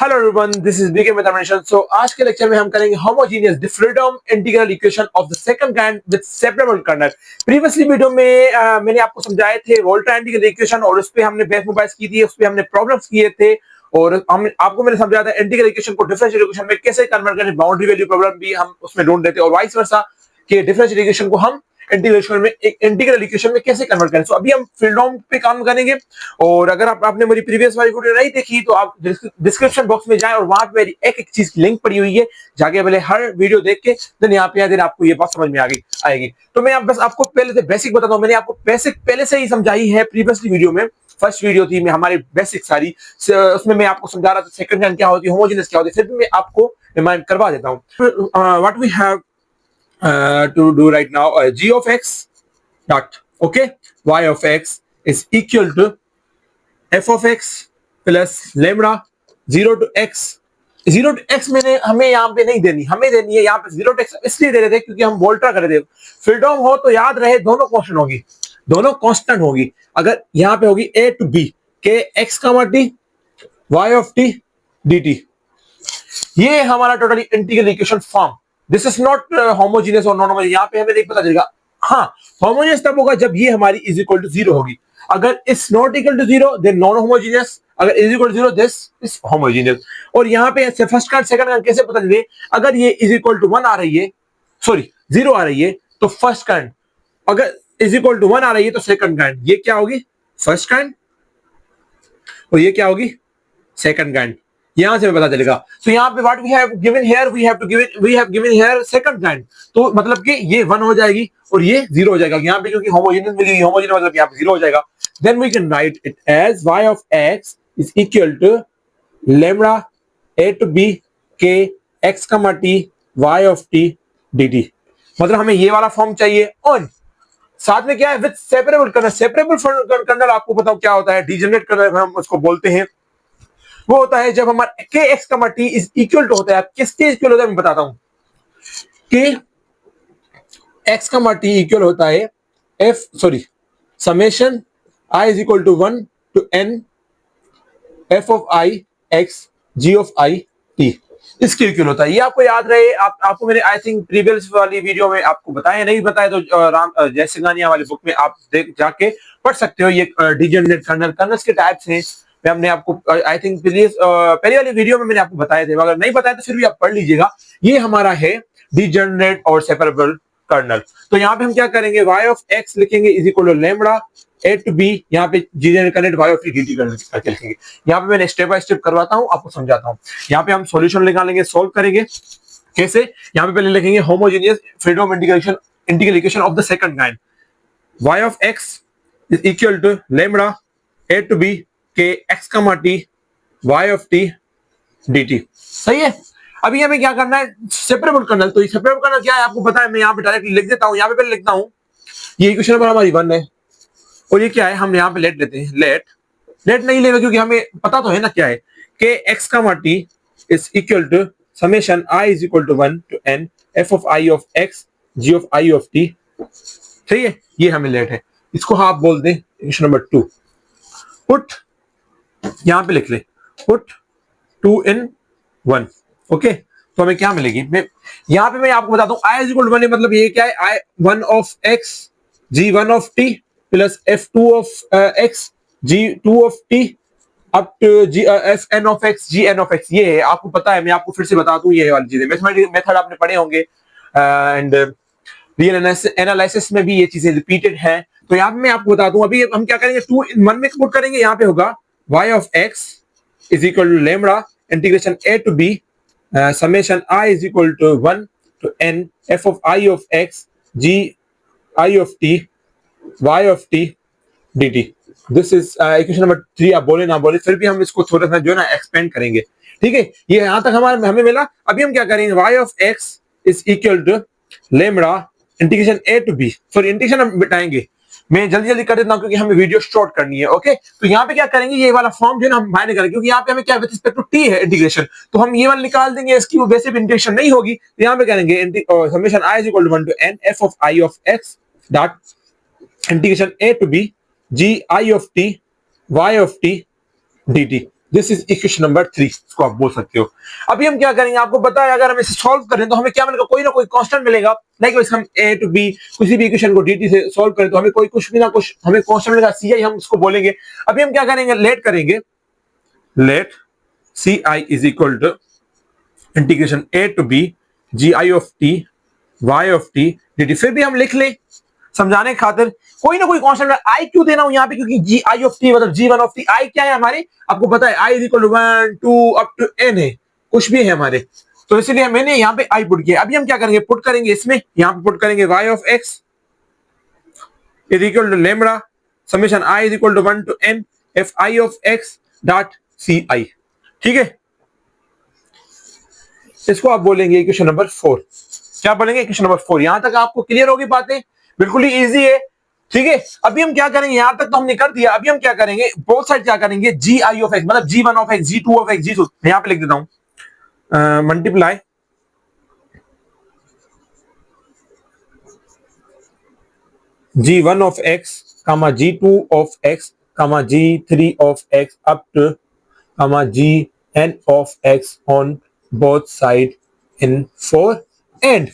Hello everyone, this is BK mathematician. So आज के lecture में हम करेंगे homogeneous different integral equation of the second kind with separable kernel. Previously video में मैंने आपको समझाए थे वोल्टा इंटीग्रल इक्वेशन और उस पे हमने बेस मोबाइल्स की थी, उस पे हमने प्रॉब्लम्स किए थे और हम आपको मैंने समझाया था इंटीग्रल इक्वेशन को डिफरेंशियल इक्वेशन में कैसे कन्वर्ट करें। बाउंड्री वैल्यू प्रॉब्लम भी हम उसमें ढूंढ लेते और वाइस वर्सा कि डिफरेंशियल इक्वेशन को हम इंटीग्रल इक्वेशन में कैसे कन्वर्ट करें। सो अभी हम फ्रीडोम पे काम करेंगे और अगर आपने मेरी प्रीवियस वाली वीडियो नहीं देखी तो आप डिस्क्रिप्शन बॉक्स में जाएं और वहां पे मेरी एक एक चीज की लिंक पड़ी हुई है, जाके पहले हर वीडियो देख के देन यहाँ पे देन आपको ये बात समझ में आएगी। तो मैं बस आपको पहले से बेसिक बताता हूँ। मैंने आपको बेसिक पहले से ही समझाई है प्रीवियसली वीडियो में। फर्स्ट वीडियो थी में हमारी बेसिक सारी, उसमें मैं आपको समझा रहा था सेकंड काइंड क्या होती है, होमोजेनियस क्या होती है। फिर भी मैं आपको रिमाइंड करवा देता हूँ। What we have to do right now, g of x dot okay y of x is equal to f of x plus lambda 0 to x मैंने हमें यहाँ पे नहीं देनी, हमें देनी है यहाँ पे 0 to x इसलिए दे रहे थे क्योंकि हम वोल्टा कर रहे थे। फ्रीडम हो तो याद रहे दोनों कांस्टेंट होगी, दोनों कांस्टेंट होगी। अगर यहाँ पे होगी a to b K x का t y of t dt, ये हमारा totally integral equation form. This is not homogeneous और नॉन होमोजेनियस, यहाँ पे हमें नहीं पता चलेगा। हाँ, होमोजेनियस तब होगा जब ये हमारी इज इक्वल टू 0 होगी। अगर is not equal to 0 then non homogeneous, अगर is equal to 0 this is homogeneous. और यहाँ पे फर्स्ट काइंड सेकंड काइंड कैसे पता चले? अगर ये इज इक्वल टू 1 आ रही है, सॉरी 0 आ रही है तो फर्स्ट काइंड, अगर इज इक्वल टू 1 आ रही है तो सेकंड काइंड। ये क्या होगी? फर्स्ट काइंड और ये क्या होगी? Second kind. यहां से पता चलेगा। तो यहाँ पे what we have given here, we have given here second kind. तो मतलब कि ये 1 हो जाएगी और ये 0 हो जाएगा यहाँ पे, क्योंकि होमोजेनियस मिली, होमोजेनियस मतलब यहाँ पे 0 हो जाएगा। Then we can write it as y of x is equal to lambda a to b K x t y of t dt। मतलब हमें ये वाला फॉर्म चाहिए। और साथ में क्या है? With separable colonel. Separable colonel आपको पता क्या होता है? डीजेनरेट कर्नल हम उसको बोलते हैं। वो होता है जब हमारा के एक्स का टी इज इक्वल टू होता है, किसके इक्वल होता है मैं बताता हूं। के एक्स का टी इक्वल होता है summation i is equal to 1 to n f of i x g of i t, इसके इक्वल होता है। ये आपको याद रहे। आपको मैंने आई थिंक प्रीवियस वाली वीडियो में आपको बताया, नहीं बताया तो राम जयसिंघानिया वाली बुक में आप जाके पढ़ सकते हो। ये डीजेनरेट कर्नल्स के टाइप्स हैं। हमने आपको आई थिंक पहली वाली वीडियो में मैंने आपको बताए थे, अगर नहीं बताया तो फिर भी आप पढ़ लीजिएगा। ये हमारा है डीजेनरेट और सेपरेबल कर्नल। तो यहाँ पे हम क्या करेंगे? y ऑफ x लिखेंगे is equal to lambda a to b, यहाँ पे degenerate y of t dt करके लिखेंगे। यहाँ पे मैंने स्टेप बाय स्टेप करवाता हूँ, आपको समझाता हूँ। यहाँ पे हम सॉल्यूशन निकालेंगे, सोल्व करेंगे। कैसे? यहाँ पे पहले लिखेंगे homogeneous freedom integral equation of the second kind. y of x is equal to lambda a to b K x t y of t dt। सही है। अभी हमें क्या करना है? Separable kernel. तो ये सेपरेबल कर्नल क्या है आपको पता है, मैं यहाँ पे डायरेक्टली लिख देता हूँ। यहाँ पे पहले लिखता हूँ ये इक्वेशन नंबर हमारी 1 है और ये क्या है, हम यहाँ पे लेट लेते हैं। लेट नहीं लेंगे क्योंकि हमें पता तो है ना क्या है। K x t is equal to summation i is equal to 1 to n f of i of x g of i of t। ठीक है, ये हमें लेट है। इसको आप बोल दें इक्वेशन नंबर 2। पुट यहां पे लिख ले, पुट 2 in 1। ओके, तो हमें क्या मिलेगी? यहां पे मैं आपको बताता हूं i इज इक्वल टू 1 मतलब ये क्या है? i 1 of x g 1 of t plus f 2 of x g 2 of t up to g f n of x g n of x। ये है, आपको पता है। मैं आपको फिर से बता दूं, ये वाली चीजें मैथमेटिक्स मेथड आपने पढ़े होंगे एंड रियल एनालिसिस में भी ये चीजें रिपीटेड हैं। तो यहाँ पे मैं आपको बता दूं, अभी हम क्या करेंगे? 2 in 1 में पुट करेंगे। यहाँ पे होगा y of x is equal to lambda integration a to b summation I is equal to 1 to n f of I of x g I of t y of t dt। This is equation number 3। आप बोले ना बोले फिर भी हम इसको थोड़ा सा जो है ना एक्सपेंड करेंगे। ठीक है, ये यहाँ तक हमें मिला। अभी हम क्या करेंगे? y of x is equal to lambda integration a to b, sorry integration हम बिटाएंगे। मैं जल्दी जल्दी कर देता हूं क्योंकि हमें वीडियो शॉर्ट करनी है। ओके, तो यहाँ पे क्या करेंगे? ये वाला फॉर्म जो है ना हम बाहर निकालेंगे, क्योंकि यहाँ पे हमें क्या विद रिस्पेक्ट टू टी है इंटीग्रेशन, तो हम ये वाला निकाल देंगे। इसकी वो वैसे भी इंटीग्रेशन नहीं होगी। तो यहाँ पे करेंगे summation i is equal to 1 to n f of i of x dot integration a to b g i of t y of t dt। This is equation number 3, इसको आप बोल सकते हो। अभी हम क्या करेंगे, आपको पता है अगर हम इसे सॉल्व करें तो हमें क्या मिलेगा, कोई ना कोई कांस्टेंट मिलेगा। लाइक हम a टू b किसी भी इक्वेशन को dt से सॉल्व करें तो हमें कोई कुछ भी ना कुछ हमें कांस्टेंट मिलेगा, ci हम उसको बोलेंगे। अभी हम क्या करेंगे, लेट करेंगे, let ci is equal to integration a to b gi of t y of t dt। फिर भी हम लिख ले समझाने की खातिर, कोई ना कोई कांस्टेंट आई क्यों देना हूं यहाँ पे, क्योंकि जी आई ऑफ टी मतलब g one of t, i क्या है हमारे, आपको पता है i is equal to 1 2 up to n है, कुछ भी है हमारे, तो इसलिए मैंने यहाँ पे आई पुट किया। अभी हम क्या करेंगे, पुट करेंगे इसमें, यहाँ पे पुट करेंगे y of x is equal to lambda summation i is equal to 1 to n f i of x dot c i. ठीक है, इसको आप बोलेंगे इक्वेशन नंबर 4। क्या बोलेंगे, इक्वेशन नंबर 4। यहां तक आपको क्लियर होगी बातें, बिल्कुल ही इजी है। ठीक है, अभी हम क्या करेंगे, यहां तक तो हमने कर दिया। अभी हम क्या करेंगे, बोथ साइड क्या करेंगे, जी आई ऑफ एक्स मतलब g one of x, g two of x, g two, यहां पे लिख देता हूं multiply g one of x comma g two of x comma g three of x up to comma g n of x on both side in 4 and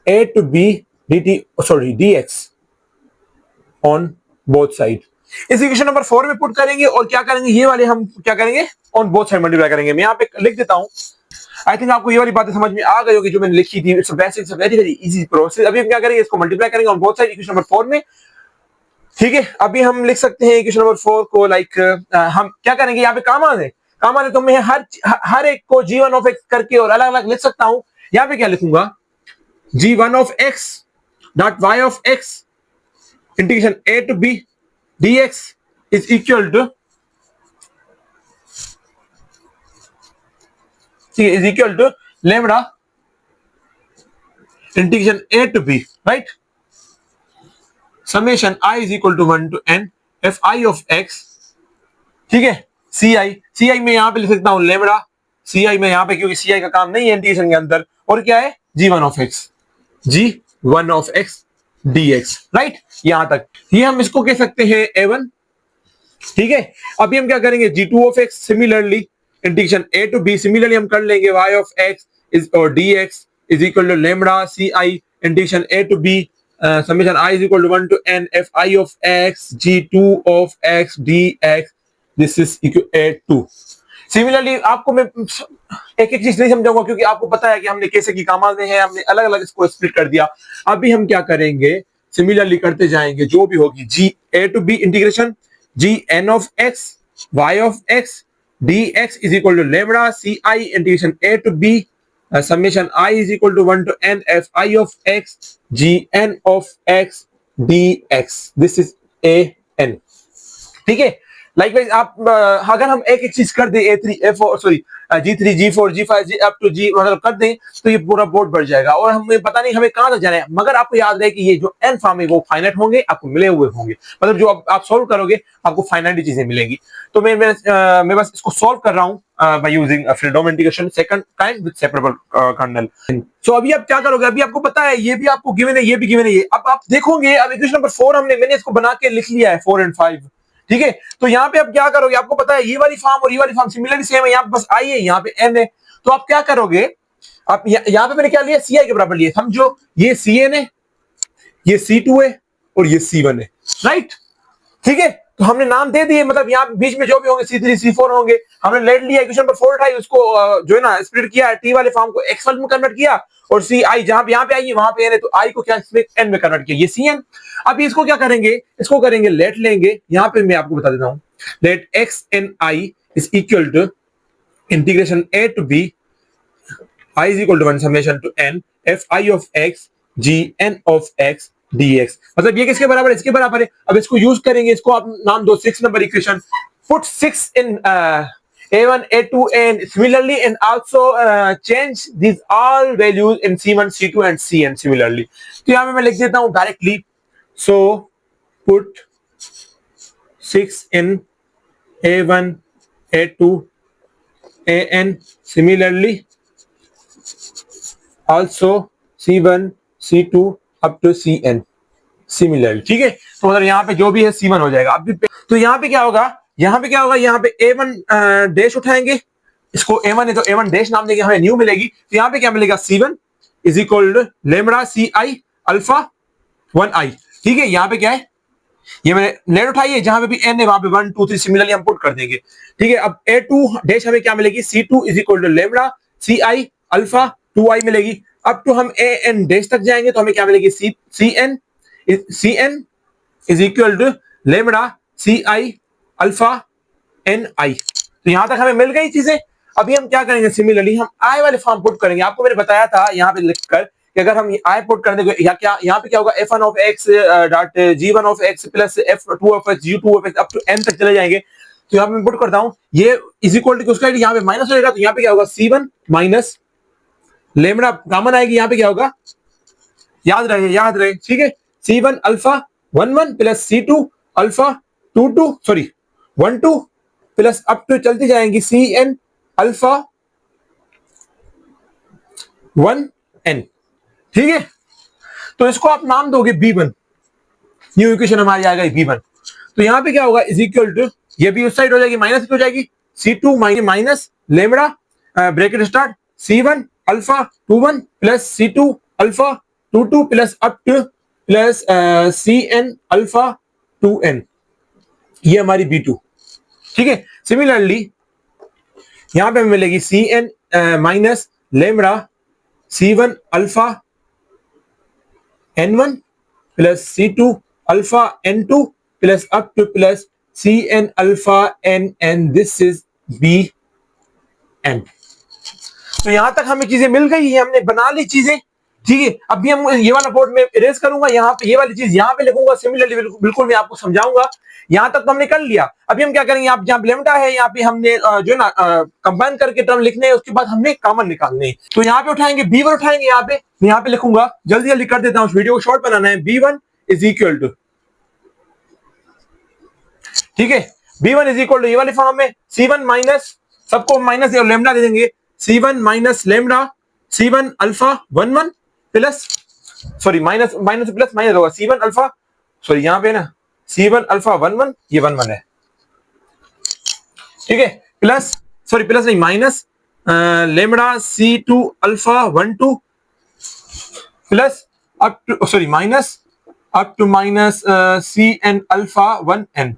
a to b dt sorry dx on both side. इस equation number 4 में put करेंगे और क्या करेंगे, ये वाले हम क्या करेंगे, ऑन बोथ साइड मल्टीप्लाई करेंगे। मैं यहाँ पे लिख देता हूं, आई थिंक आपको ये वाली बातें समझ में आ गई होगी जो मैंने लिखी थी। It's basic, very very easy process. अभी हम क्या करेंगे, इसको मल्टीप्लाई करेंगे on both side equation number 4 में। ठीक है, अभी हम लिख सकते हैं इक्वेशन नंबर 4 को लाइक हम क्या करेंगे, यहाँ पे कामा है, कामा है तो मैं हर एक को g1 ऑफ x करके और अलग अलग लिख सकता हूं। यहाँ पे क्या लिखूंगा, g1 of x dot y of x integration a to b dx is equal to lambda integration a to b, right, summation I is equal to 1 to n f I of x। ठीक है, ci में यहां पे लिख सकता हूं lambda ci में यहां पे, क्योंकि ci का काम नहीं है इंटीग्रेशन के अंदर, और क्या है g1 of x g1 of x dx, right, यहां तक ये हम इसको कह सकते हैं a1। ठीक है, अभी हम क्या करेंगे, g2 of x similarly integration a to b similarly हम कर लेंगे y of x इज और dx is equal to lambda ci integration a to b समेशन I is equal to 1 to n f I of x g2 of x dx, this is equal a2। Similarly आपको मैं एक एक चीज नहीं समझाऊंगा क्योंकि आपको पता है कि हमने कैसे की कामाल में है, हमने अलग अलग इसको स्प्लिट कर दिया। अभी हम क्या करेंगे, सिमिलरली करते जाएंगे, जो भी होगी g a to b integration g n of x y of x d x is equal to lambda c i integration a to b summation i is equal to 1 to n f i of x g n of x d x, this is a n. ठीक है, likewise आप अगर हम एक एक चीज कर दें A3 A4 sorry G3 G4 G5 G up to G मतलब कर दें तो ये पूरा बोर्ड बढ़ जाएगा और हमें पता नहीं हमें कहां तक जाना है। मगर आपको याद रहे कि ये जो n फॉर्म है वो फाइनाइट होंगे, आपको मिले हुए होंगे, मतलब जो आप सॉल्व करोगे आपको फाइनाइट चीजें मिलेंगी। तो मैं बस इसको सॉल्व कर रहा हूं by using Fredholm integration second kind with separable kernel. So अभी आप क्या करोगे, अभी आपको पता है ये भी आपको गिवन है, ये भी गिवन है, ये अब आप देखोगे। अब इक्वेशन नंबर 4 मैंने इसको बना के लिख लिया है 4 and 5। ठीक है, तो यहाँ पे आप क्या करोगे, आपको पता है ये वाली फॉर्म और ये वाली फॉर्म सिमिलरली सेम है, यहाँ पे बस आई है, यहाँ पे एन है। तो आप क्या करोगे, आप यहाँ पे मैंने क्या लिया, सी आई के बराबर लिया, समझो ये सी एन है, ये C2 है और ये C1 है, राइट। ठीक है, तो हमने नाम दे दिए, मतलब यहाँ बीच में जो भी होंगे C3 C4 होंगे। हमने लेट लिया, इक्वेशन नंबर 4 उठाई, उसको जो है ना स्प्लिट किया, टी वाले फॉर्म को एक्स वाले में कन्वर्ट किया और सी आई जहां पे यहाँ पे आई है वहां पे एन है, तो आई को क्या एन में कन्वर्ट किया, ये सी एन। अब इसको क्या करेंगे, इसको करेंगे लेट लेंगे, यहाँ पे मैं आपको बता देता हूँ, let x n i is equal to integration a to b i is equal to 1 summation to n f i of x g n of x dx, मतलब ये किसके बराबर है, इसके बराबर है। अब इसको यूज करेंगे, इसको आप नाम दो 6 number equation, put 6 in a1 a2 and similarly and also change these all values in c1 c2 and cn similarly। तो यहां पे मैं लिख देता हूं directly, so put 6 in a1 a2 an similarly also c1 c2 up to cn similarly। ठीक है, तो मतलब यहाँ पे जो भी है C1 हो जाएगा। अब तो यहाँ पे क्या होगा, यहाँ पे क्या होगा, यहाँ पे A1 डैश उठाएंगे, इसको A1 है तो A1 डैश नाम देंगे, हमें न्यू मिलेगी। तो यहाँ पे क्या मिलेगा, C1 is equal to lambda CI alpha 1I। ठीक है, यहाँ पे क्या है, ये मैंने लेट उठाई है, जहां पे भी n है वहां पे 1 2 3 सिमिलरली हम पुट कर देंगे। ठीक है, अब A2 डैश हमें क्या मिलेगी, C2 is equal to lambda CI alpha 2I मिलेगी। अब तो हम AN डैश तक जाएंगे तो हमें क्या मिलेगी, CN is equal to lambda CI alpha NI। तो यहां तक हमें मिल गई चीजें। अभी हम क्या करेंगे, सिमिलरली हम I वाले फॉर्म पुट करेंगे। आपको मैंने बताया था यहाँ पे लिखकर कि अगर हम I पुट कर देंगे, या क्या यहाँ पे क्या होगा, f1 of x dot g1 of x plus f2 of x g2 of x up to n तक चले जाएंगे। तो यहाँ पे मैं पुट करता हूँ, ये इज इक्वल टू उसका यहाँ पे माइनस हो जाएगा, तो यहाँ पे क्या होगा, C1 माइनस लेमड़ा कॉमन आएगी, यहाँ पे क्या होगा, याद रहे। ठीक है, C1 alpha 1 plus C2 alpha 2 sorry 1 plus up to चलती जाएंगी CN अल्फा 1n। ठीक है, तो इसको आप नाम दोगे B1, न्यू इक्वेशन हमारी आ गई B1। तो यहाँ पे क्या होगा, इज इक्वल टू, ये भी उस साइड हो जाएगी, माइनस हो जाएगी, C2 minus lambda bracket start C1 alpha 21 plus C2 alpha 22 plus up two plus CN alpha 2n, ये हमारी B2। ठीक है, सिमिलरली यहां पे हमें मिलेगी CN minus lambda C1 alpha N1 plus C2 alpha N2 plus up two plus CN alpha NN, this is BN। तो यहां तक हमें चीजें मिल गई है, हमने बना ली चीजें। ठीक है, अभी हम ये वाला बोर्ड में इरेज करूंगा, यहाँ पे ये वाली चीज यहाँ पे लिखूंगा, सिमिलरली बिल्कुल मैं आपको समझाऊंगा। यहाँ तक तो हमने कर लिया। अभी हम क्या करेंगे, आप जहाँ लेमड़ा है यहाँ पे हमने जो है ना कंबाइन करके टर्म लिखने हैं, उसके बाद हमने कॉमन निकालने हैं। तो यहाँ पे उठाएंगे B1 उठाएंगे, यहाँ पे लिखूंगा, जल्दी कर देता हूँ, वीडियो को शॉर्ट बनाना है। B1 इज इक्वल टू, ठीक है, B1 इज इक्वल टू ये वाली फॉर्म में C1 माइनस, सबको माइनस लेमड़ा दे देंगे, C1 minus lambda C1 alpha 1 plus, sorry minus plus minus होगा, C1 अल्फा, सॉरी यहाँ पे ना C1 अल्फा 1 ये 1 है। ठीक है, प्लस, सॉरी प्लस नहीं, minus lambda C2 alpha 1 plus up to, sorry minus up to minus CN alpha 1n,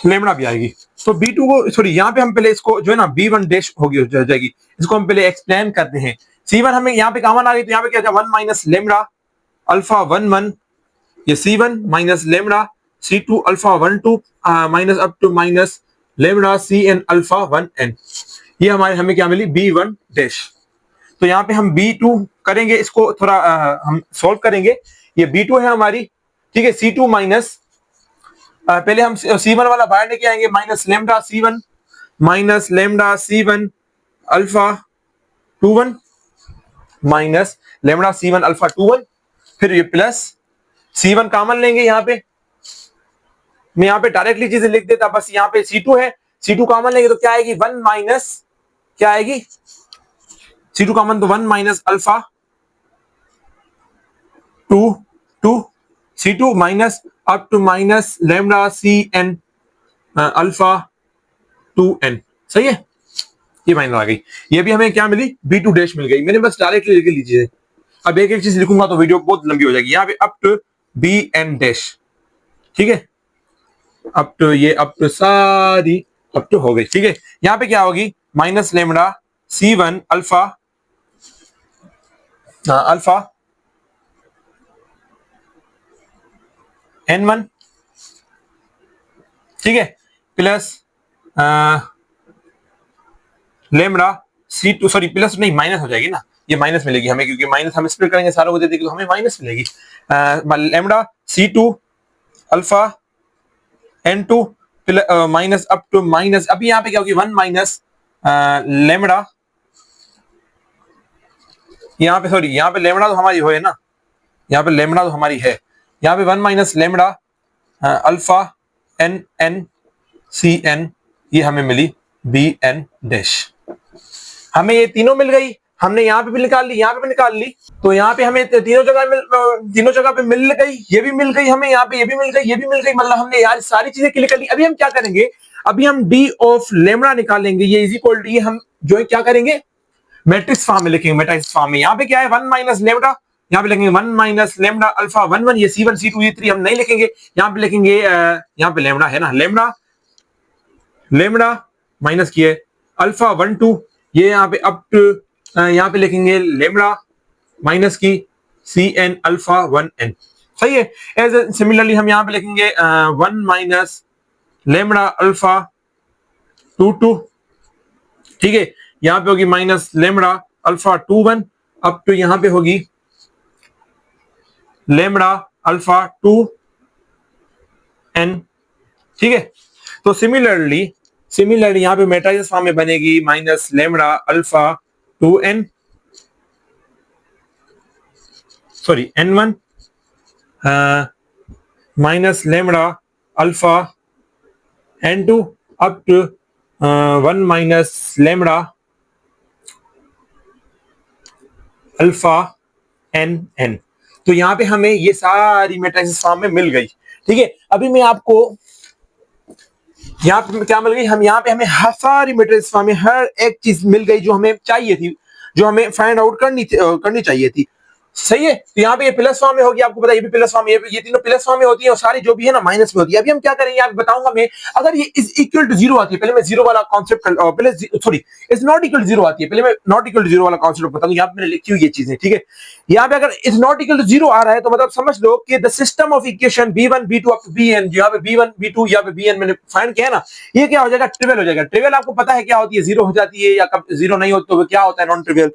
lambda भी आएगी। तो B2 को, सॉरी यहाँ पे हम पहले इसको जो है ना B1 डैश होगी हो जाएगी, इसको हम पहले एक्सप्लेन करते हैं। C1 हमें यहाँ पे कॉमन आ गई, तो यहाँ पे क्या था, 1 माइनस लेमड़ा अल्फा 1 ये C1 minus lambda C2 alpha 1 minus up to minus lambda CN alpha 1n, ये हमें क्या मिली, B1 डैश। तो यहाँ पे हम B2 करेंगे, इसको थोड़ा हम सॉल्व करेंगे। ये B2 है हमारी, ठीक है, C2 माइनस, पहले हम C1 वाला बाहर लेके आएंगे, minus lambda C1 minus lambda C1 alpha 21 minus lambda C1 alpha 21, फिर ये प्लस C1 कॉमन लेंगे, यहाँ पे मैं यहाँ पे डायरेक्टली चीजें लिख देता, बस यहाँ पे C2 है, C2 कॉमन लेंगे तो क्या आएगी, 1 माइनस, क्या आएगी, C2 कॉमन तो 1 minus alpha 2 C2 minus up to minus lambda CN alpha 2n, सही है, ये माइनस आ गई। ये भी हमें क्या मिली, B2 डैश मिल गई, मैंने बस डायरेक्टली लिख लीजिए। अब एक एक चीज लिखूंगा तो वीडियो बहुत लंबी हो जाएगी। यहाँ पे अप टू BN डैश, ठीक है, अप टू ये अप टू सारी अप टू हो गई। ठीक है, यहाँ पे क्या होगी, minus lambda C1 alpha alpha N1, ठीक है, plus lambda C2, sorry plus नहीं माइनस हो जाएगी ना, ये माइनस मिलेगी हमें, क्योंकि माइनस हम स्प्लिट करेंगे सारों को दे देंगे तो हमें माइनस मिलेगी। Lambda C2 alpha N2 minus up to minus, अभी यहाँ पे क्या होगी, 1 माइनस लेमड़ा, यहाँ पे सॉरी यहाँ पे लेमड़ा तो हमारी हो है ना, यहाँ पे लेमड़ा तो हमारी है, यहाँ पे 1 minus lambda alpha NN CN, ये हमें मिली BN डैश। हमें ये तीनों मिल गई। हमने यहाँ पे भी निकाल ली, यहाँ पे भी निकाल ली, तो यहाँ पे हमें तीनों जगह पे मिल गई, ये भी मिल गई हमें, यहाँ पे ये भी मिल गई, ये भी मिल गई, मतलब हमने यार सारी चीजें क्लियर कर ली। अभी हम क्या करेंगे, अभी हम डी ऑफ लेमड़ा निकालेंगे, ये इज इक्वल टू, ये हम जो है क्या करेंगे, मैट्रिक्स फॉर्म में लिखेंगे, मैट्रिक्स फॉर्म में। यहाँ पे क्या है, 1 माइनस लेमड़ा, यहाँ पे लिखेंगे 1 माइनस लेमड़ा अल्फा 1 1, ये C1 C2 E3 हम नहीं लिखेंगे, यहाँ पे लिखेंगे यहाँ पे लेमड़ा है ना, लेमड़ा माइनस किए अल्फा 1 2, ये यहाँ पे अप टू यहाँ पे लिखेंगे लेमड़ा माइनस की CN अल्फा 1N, सही है। एज सिमिलरली हम यहाँ पे लिखेंगे 1 माइनस लेमड़ा अल्फा 2 2, ठीक है, यहाँ पे होगी minus lambda alpha 2 1 up to यहाँ पे होगी लेमड़ा अल्फा 2 n, ठीक है। तो सिमिलरली यहाँ पे मैट्रिक्स फॉर्म में बनेगी minus lambda alpha 2n, sorry n1 minus lambda alpha n2 up to 1 minus lambda alpha n। तो यहां पे हमें ये सारी मैट्रिक्स फॉर्म में मिल गई, ठीक है। अभी मैं आपको यहाँ पे क्या मिल गई, हम यहाँ पे हमें सारी मैट्रिक्स फॉर्म में हर एक चीज मिल गई जो हमें चाहिए थी, जो हमें फाइंड आउट करनी चाहिए थी, सही है। तो यहाँ पे ये प्लस फॉर्म में होगी, आपको पता है ये भी प्लस फॉर्म, ये तीनों प्लस फॉर्म में होती है, और सारी जो भी है ना माइनस में होती है। अभी हम क्या करेंगे, आप बताऊंगा मैं, अगर ये इज इक्वल टू जीरो आती है, पहले मैं जीरो वाला कॉन्सेप्ट, पहले sorry is not equal to zero आती है, पहले मैं नॉट इक्वल टू जीरो वाला कॉन्सेप्ट बताऊंगा। यहाँ पे मैंने लिखी हुई ये चीजें, ठीक है। यहाँ पे अगर is not equal to zero आ रहा है तो मतलब समझ लो कि the system of equation B1 B2 up to Bn, यहाँ पे B1 B2 यहाँ पे Bn मैंने फाइंड किया है ना, ये क्या हो जाएगा, ट्रिवियल हो जाएगा। ट्रिवियल आपको पता है क्या होती है, जीरो हो जाती है, या कब जीरो नहीं होती तो क्या होता है, नॉन ट्रिवियल,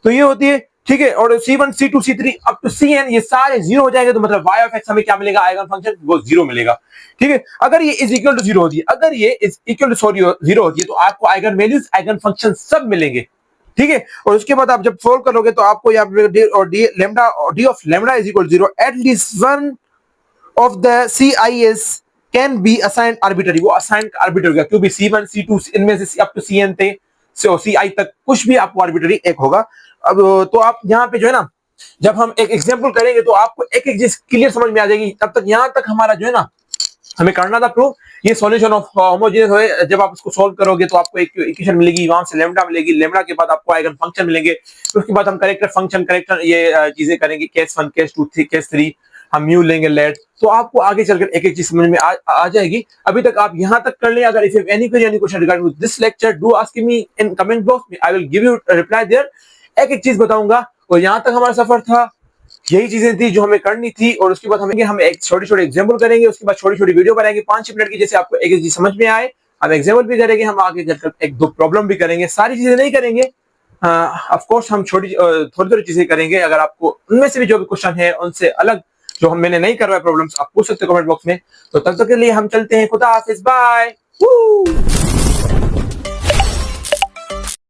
तो ये होती है, ठीक है। और C1 C2 C3 up to Cn ये सारे जीरो हो जाएंगे, तो मतलब y ऑफ x हमें क्या मिलेगा, आइगन फंक्शन वो जीरो मिलेगा, ठीक है। अगर ये इज इक्वल टू जीरो होती है, अगर ये इज इक्वल टू जीरो होती है, तो आपको आइगन वैल्यूज आइगन फंक्शन सब मिलेंगे, ठीक है। और उसके बाद आप जब सोल्व करोगे तो आपको यहाँ पे D of lambda is equal to zero, at least one of the CIs can be assigned arbitrary, वो असाइंड आर्बिट्ररी होगा, क्योंकि C1 C2 इनमें से अप टू Cn थे, CI तक कुछ भी आपको आर्बिट्ररी एक होगा। अब तो आप यहाँ पे जो है ना, जब हम एक एग्जांपल करेंगे तो आपको एक एक चीज क्लियर समझ में आ जाएगी। तब तक यहाँ तक हमारा जो है ना, हमें करना था प्रूफ, ये सॉल्यूशन ऑफ होमोजेनियस है। जब आप उसको सॉल्व करोगे तो आपको एक इक्वेशन मिलेगी, वहां से लेमड़ा मिलेगी, लेमड़ा के बाद आपको आइगन फंक्शन मिलेंगे, उसके बाद हम करेक्टर फंक्शन करेक्टर ये चीजें करेंगे, केस 1 केस 2 केस 3 हम म्यू लेंगे लेट, तो आपको आगे चलकर एक एक चीज समझ में आ जाएगी। अभी तक आप यहाँ तक कर लें। अगर if you have any question regarding this lecture, do ask me in comment box, I will give you reply there. एक एक चीज बताऊंगा। और यहाँ तक हमारा सफर था, यही चीजें थी जो हमें करनी थी। और उसके बाद हम एक छोटे छोटे एग्जाम्पल करेंगे, उसके बाद छोटी छोटी वीडियो बनाएंगे 5 मिनट की, जैसे आपको एक एक चीज समझ में आए। हम एग्जाम्पल भी करेंगे, हम आगे चलकर एक दो प्रॉब्लम भी करेंगे, सारी चीजें नहीं करेंगे। ऑफ कोर्स हम थोड़ी थोड़ी चीजें करेंगे। अगर आपको उनमें से भी जो भी क्वेश्चन है उनसे अलग जो मैंने नहीं करवाया प्रॉब्लम्स, आप पूछ सकते हो कमेंट बॉक्स में। तो तब तक के लिए हम चलते हैं, खुदा हाफिज, बाय।